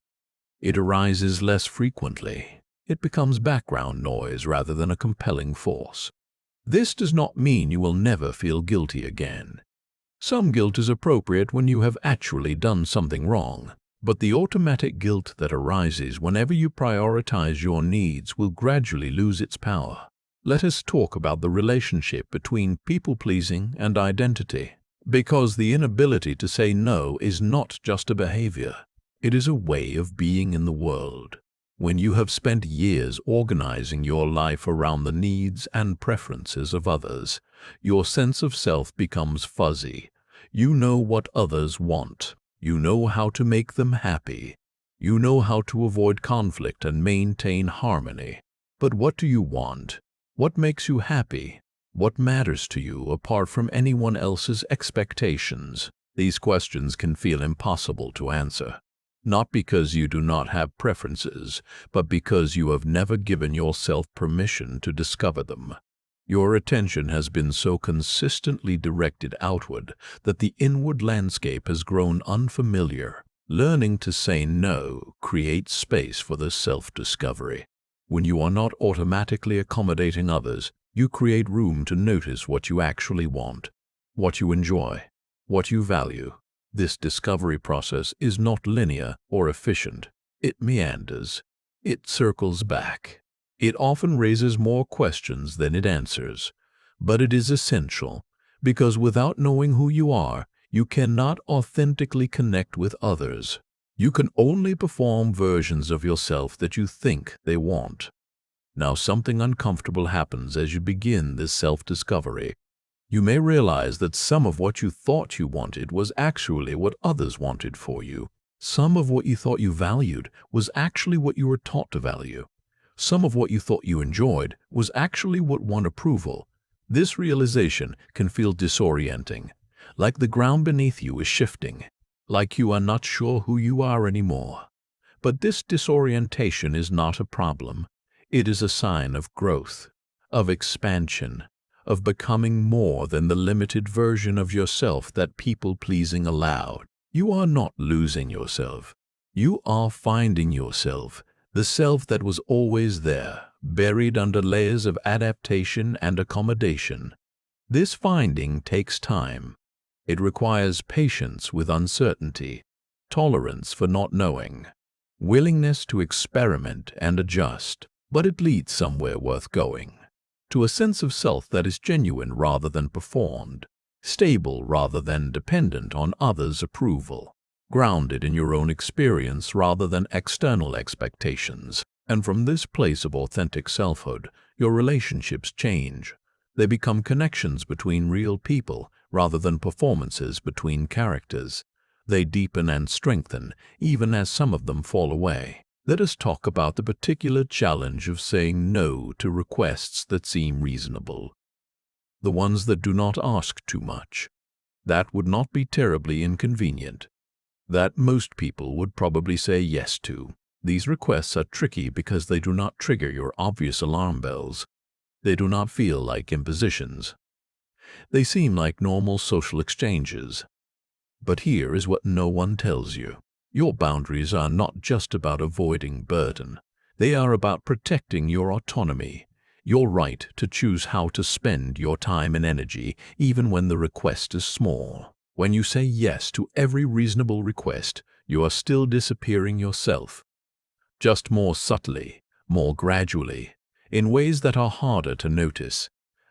It arises less frequently. It becomes background noise rather than a compelling force. This does not mean you will never feel guilty again. Some guilt is appropriate when you have actually done something wrong, but the automatic guilt that arises whenever you prioritize your needs will gradually lose its power. Let us talk about the relationship between people-pleasing and identity, because the inability to say no is not just a behavior. It is a way of being in the world. When you have spent years organizing your life around the needs and preferences of others, your sense of self becomes fuzzy. You know what others want. You know how to make them happy. You know how to avoid conflict and maintain harmony. But what do you want? What makes you happy? What matters to you apart from anyone else's expectations? These questions can feel impossible to answer. Not because you do not have preferences, but because you have never given yourself permission to discover them. Your attention has been so consistently directed outward that the inward landscape has grown unfamiliar. Learning to say no creates space for this self-discovery. When you are not automatically accommodating others, you create room to notice what you actually want, what you enjoy, what you value. This discovery process is not linear or efficient. It meanders. It circles back. It often raises more questions than it answers. But it is essential, because without knowing who you are, you cannot authentically connect with others. You can only perform versions of yourself that you think they want. Now something uncomfortable happens as you begin this self-discovery. You may realize that some of what you thought you wanted was actually what others wanted for you. Some of what you thought you valued was actually what you were taught to value. Some of what you thought you enjoyed was actually what won approval. This realization can feel disorienting, like the ground beneath you is shifting, like you are not sure who you are anymore. But this disorientation is not a problem. It is a sign of growth, of expansion, of becoming more than the limited version of yourself that people-pleasing allowed. You are not losing yourself. You are finding yourself, the self that was always there, buried under layers of adaptation and accommodation. This finding takes time. It requires patience with uncertainty, tolerance for not knowing, willingness to experiment and adjust, but it leads somewhere worth going, to a sense of self that is genuine rather than performed, stable rather than dependent on others' approval, grounded in your own experience rather than external expectations. And from this place of authentic selfhood, your relationships change. They become connections between real people rather than performances between characters. They deepen and strengthen, even as some of them fall away. Let us talk about the particular challenge of saying no to requests that seem reasonable, the ones that do not ask too much, that would not be terribly inconvenient, that most people would probably say yes to. These requests are tricky because they do not trigger your obvious alarm bells. They do not feel like impositions. They seem like normal social exchanges. But here is what no one tells you. Your boundaries are not just about avoiding burden. They are about protecting your autonomy, your right to choose how to spend your time and energy, even when the request is small. When you say yes to every reasonable request, you are still disappearing yourself, just more subtly, more gradually, in ways that are harder to notice.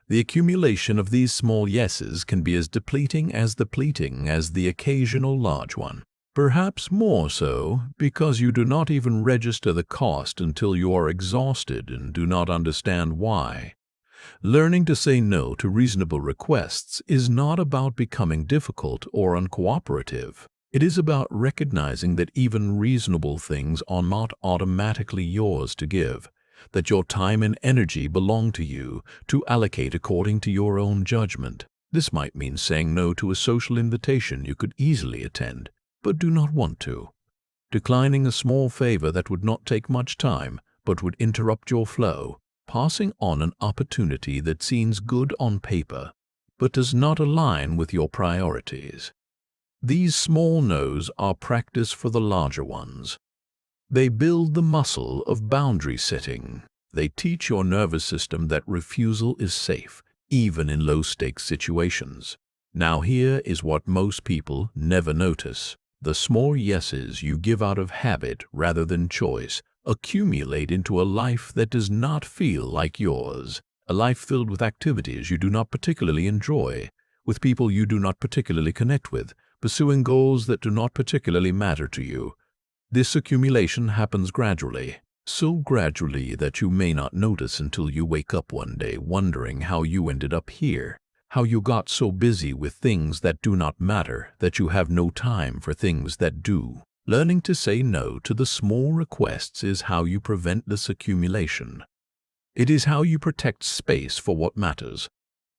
The accumulation of these small yeses can be as depleting as the occasional large one. Perhaps more so because you do not even register the cost until you are exhausted and do not understand why. Learning to say no to reasonable requests is not about becoming difficult or uncooperative. It is about recognizing that even reasonable things are not automatically yours to give, that your time and energy belong to you to allocate according to your own judgment. This might mean saying no to a social invitation you could easily attend, but do not want to. Declining a small favor that would not take much time, but would interrupt your flow. Passing on an opportunity that seems good on paper, but does not align with your priorities. These small no's are practice for the larger ones. They build the muscle of boundary setting. They teach your nervous system that refusal is safe, even in low-stakes situations. Now here is what most people never notice. The small yeses you give out of habit rather than choice accumulate into a life that does not feel like yours, a life filled with activities you do not particularly enjoy, with people you do not particularly connect with, pursuing goals that do not particularly matter to you. This accumulation happens gradually, so gradually that you may not notice until you wake up one day wondering how you ended up here, how you got so busy with things that do not matter that you have no time for things that do. Learning to say no to the small requests is how you prevent this accumulation. It is how you protect space for what matters.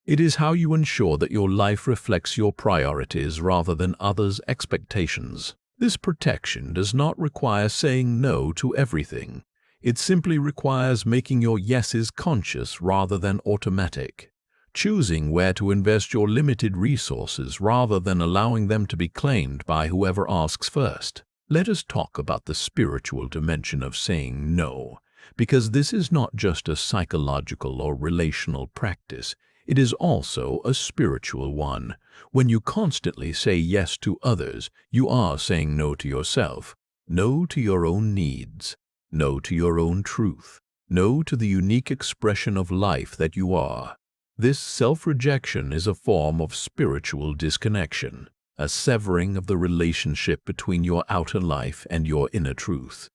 It is how you ensure that your life reflects your priorities rather than others' expectations. This protection does not require saying no to everything. It simply requires making your yeses conscious rather than automatic. Choosing where to invest your limited resources rather than allowing them to be claimed by whoever asks first. Let us talk about the spiritual dimension of saying no, because this is not just a psychological or relational practice. It is also a spiritual one. When you constantly say yes to others, you are saying no to yourself, no to your own needs, no to your own truth, no to the unique expression of life that you are. This self-rejection is a form of spiritual disconnection, a severing of the relationship between your outer life and your inner truth,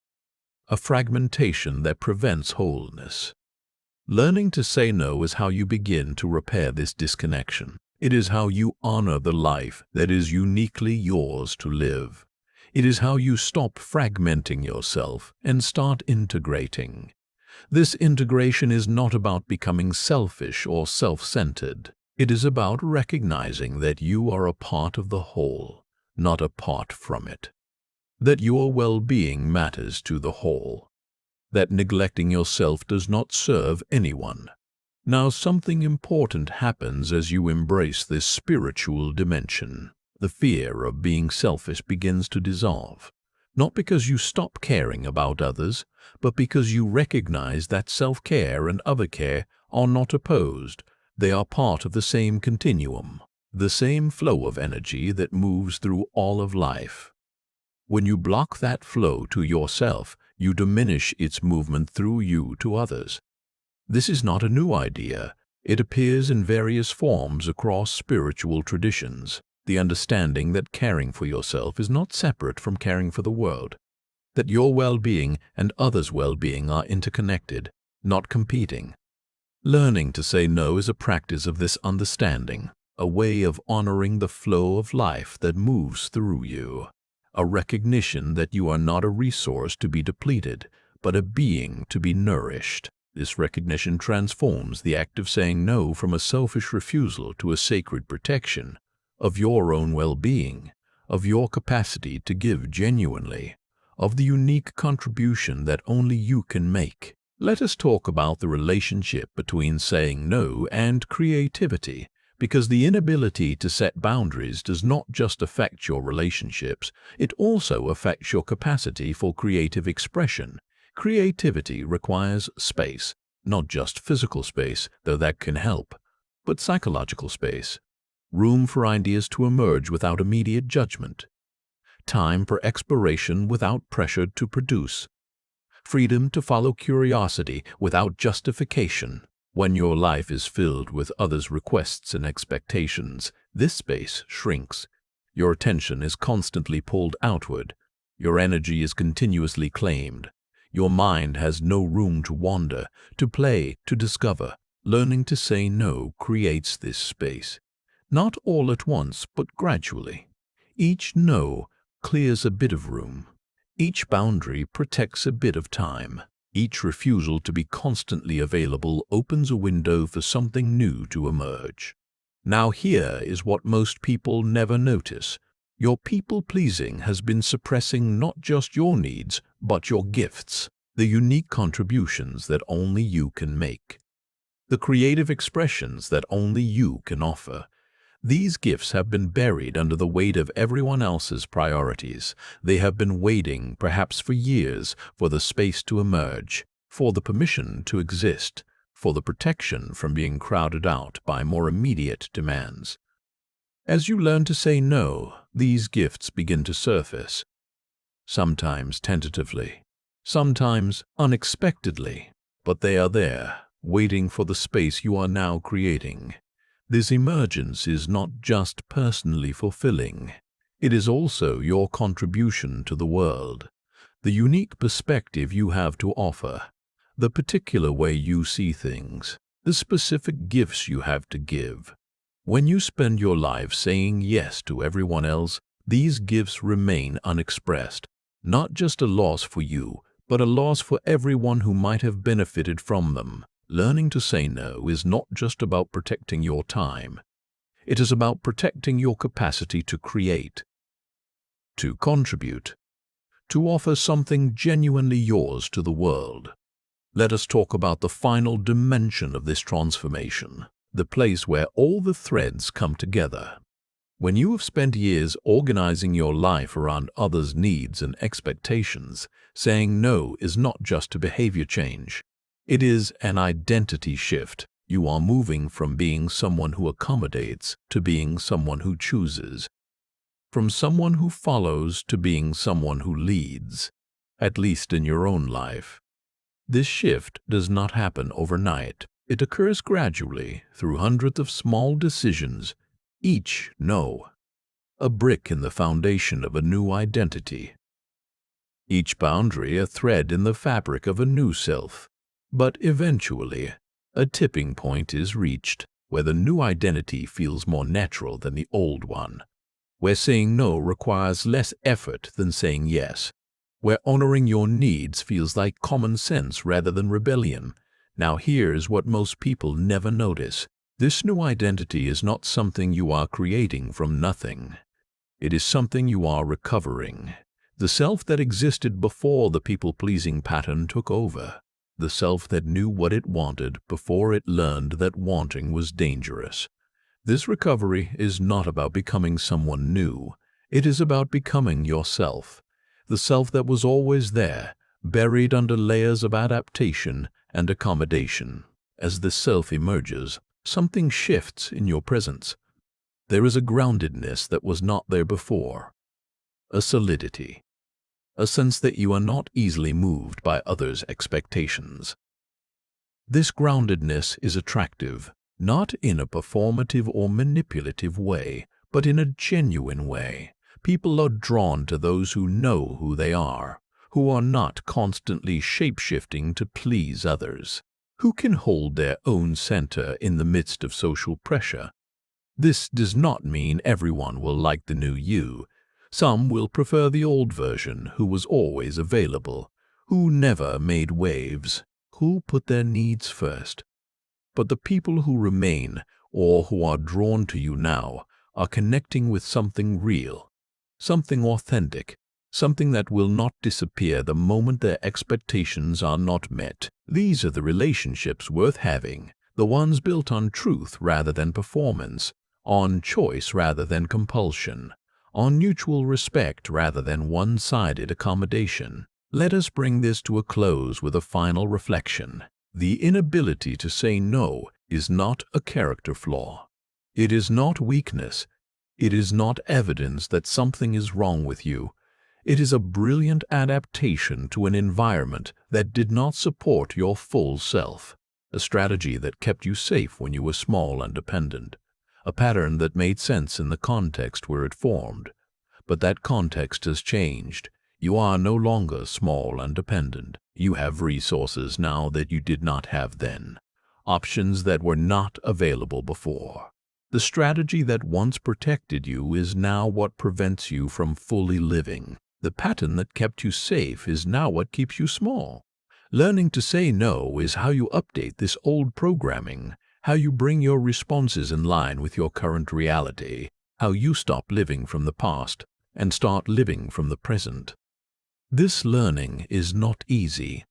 a fragmentation that prevents wholeness. Learning to say no is how you begin to repair this disconnection. It is how you honor the life that is uniquely yours to live. It is how you stop fragmenting yourself and start integrating. This integration is not about becoming selfish or self-centered. It is about recognizing that you are a part of the whole, not apart from it. That your well-being matters to the whole. That neglecting yourself does not serve anyone. Now something important happens as you embrace this spiritual dimension. The fear of being selfish begins to dissolve. Not because you stop caring about others, but because you recognize that self-care and other care are not opposed. They are part of the same continuum, the same flow of energy that moves through all of life. When you block that flow to yourself, you diminish its movement through you to others. This is not a new idea. It appears in various forms across spiritual traditions. The understanding that caring for yourself is not separate from caring for the world, that your well-being and others' well-being are interconnected, not competing. Learning to say no is a practice of this understanding, a way of honoring the flow of life that moves through you, a recognition that you are not a resource to be depleted, but a being to be nourished. This recognition transforms the act of saying no from a selfish refusal to a sacred protection, of your own well-being, of your capacity to give genuinely, of the unique contribution that only you can make. Let us talk about the relationship between saying no and creativity, because the inability to set boundaries does not just affect your relationships, it also affects your capacity for creative expression. Creativity requires space, not just physical space, though that can help, but psychological space. Room for ideas to emerge without immediate judgment. Time for exploration without pressure to produce. Freedom to follow curiosity without justification. When your life is filled with others' requests and expectations, this space shrinks. Your attention is constantly pulled outward. Your energy is continuously claimed. Your mind has no room to wander, to play, to discover. Learning to say no creates this space. Not all at once, but gradually. Each no clears a bit of room. Each boundary protects a bit of time. Each refusal to be constantly available opens a window for something new to emerge. Now here is what most people never notice. Your people-pleasing has been suppressing not just your needs, but your gifts, the unique contributions that only you can make, the creative expressions that only you can offer. These gifts have been buried under the weight of everyone else's priorities. They have been waiting, perhaps for years, for the space to emerge, for the permission to exist, for the protection from being crowded out by more immediate demands. As you learn to say no, these gifts begin to surface, sometimes tentatively, sometimes unexpectedly, but they are there, waiting for the space you are now creating. This emergence is not just personally fulfilling. It is also your contribution to the world, the unique perspective you have to offer, the particular way you see things, the specific gifts you have to give. When you spend your life saying yes to everyone else, these gifts remain unexpressed, not just a loss for you, but a loss for everyone who might have benefited from them. Learning to say no is not just about protecting your time. It is about protecting your capacity to create, to contribute, to offer something genuinely yours to the world. Let us talk about the final dimension of this transformation, the place where all the threads come together. When you have spent years organizing your life around others' needs and expectations, saying no is not just a behavior change. It is an identity shift. You are moving from being someone who accommodates to being someone who chooses, from someone who follows to being someone who leads, at least in your own life. This shift does not happen overnight. It occurs gradually through hundreds of small decisions, each no, a brick in the foundation of a new identity. Each boundary a thread in the fabric of a new self. But eventually, a tipping point is reached where the new identity feels more natural than the old one, where saying no requires less effort than saying yes, where honoring your needs feels like common sense rather than rebellion. Now here's what most people never notice. This new identity is not something you are creating from nothing. It is something you are recovering. The self that existed before the people-pleasing pattern took over. The self that knew what it wanted before it learned that wanting was dangerous. This recovery is not about becoming someone new. It is about becoming yourself, the self that was always there, buried under layers of adaptation and accommodation. As the self emerges, something shifts in your presence. There is a groundedness that was not there before, a solidity, a sense that you are not easily moved by others' expectations. This groundedness is attractive, not in a performative or manipulative way, but in a genuine way. People are drawn to those who know who they are, who are not constantly shape-shifting to please others, who can hold their own center in the midst of social pressure. This does not mean everyone will like the new you. Some will prefer the old version who was always available, who never made waves, who put their needs first. But the people who remain, or who are drawn to you now, are connecting with something real, something authentic, something that will not disappear the moment their expectations are not met. These are the relationships worth having, the ones built on truth rather than performance, on choice rather than compulsion, on mutual respect rather than one-sided accommodation. Let us bring this to a close with a final reflection. The inability to say no is not a character flaw. It is not weakness. It is not evidence that something is wrong with you. It is a brilliant adaptation to an environment that did not support your full self, a strategy that kept you safe when you were small and dependent, a pattern that made sense in the context where it formed. But that context has changed. You are no longer small and dependent. You have resources now that you did not have then, options that were not available before. The strategy that once protected you is now what prevents you from fully living. The pattern that kept you safe is now what keeps you small. Learning to say no is how you update this old programming, how you bring your responses in line with your current reality, how you stop living from the past and start living from the present. This learning is not easy.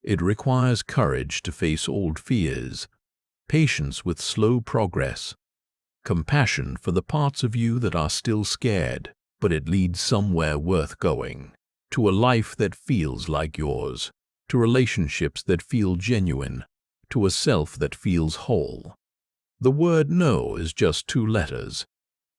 It requires courage to face old fears, patience with slow progress, compassion for the parts of you that are still scared, but it leads somewhere worth going, to a life that feels like yours, to relationships that feel genuine, to a self that feels whole. The word no is just 2 letters,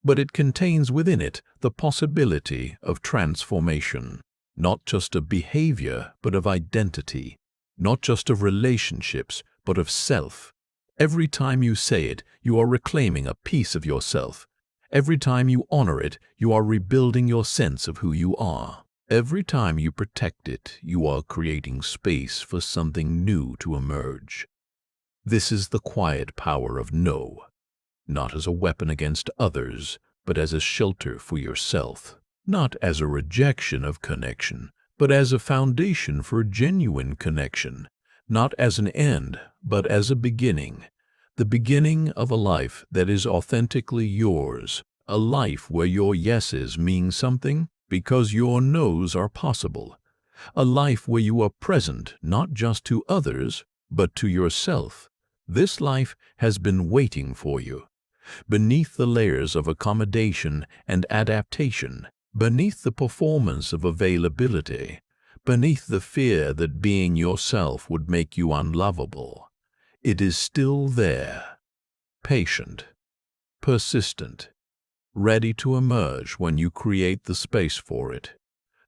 but it contains within it the possibility of transformation, not just of behavior, but of identity, not just of relationships, but of self. Every time you say it, you are reclaiming a piece of yourself. Every time you honor it, you are rebuilding your sense of who you are. Every time you protect it, you are creating space for something new to emerge. This is the quiet power of no, not as a weapon against others, but as a shelter for yourself. Not as a rejection of connection, but as a foundation for genuine connection. Not as an end, but as a beginning. The beginning of a life that is authentically yours. A life where your yeses mean something because your nos are possible. A life where you are present not just to others, but to yourself. This life has been waiting for you. Beneath the layers of accommodation and adaptation, beneath the performance of availability, beneath the fear that being yourself would make you unlovable, it is still there, patient, persistent, ready to emerge when you create the space for it.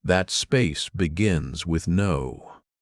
That space begins with no.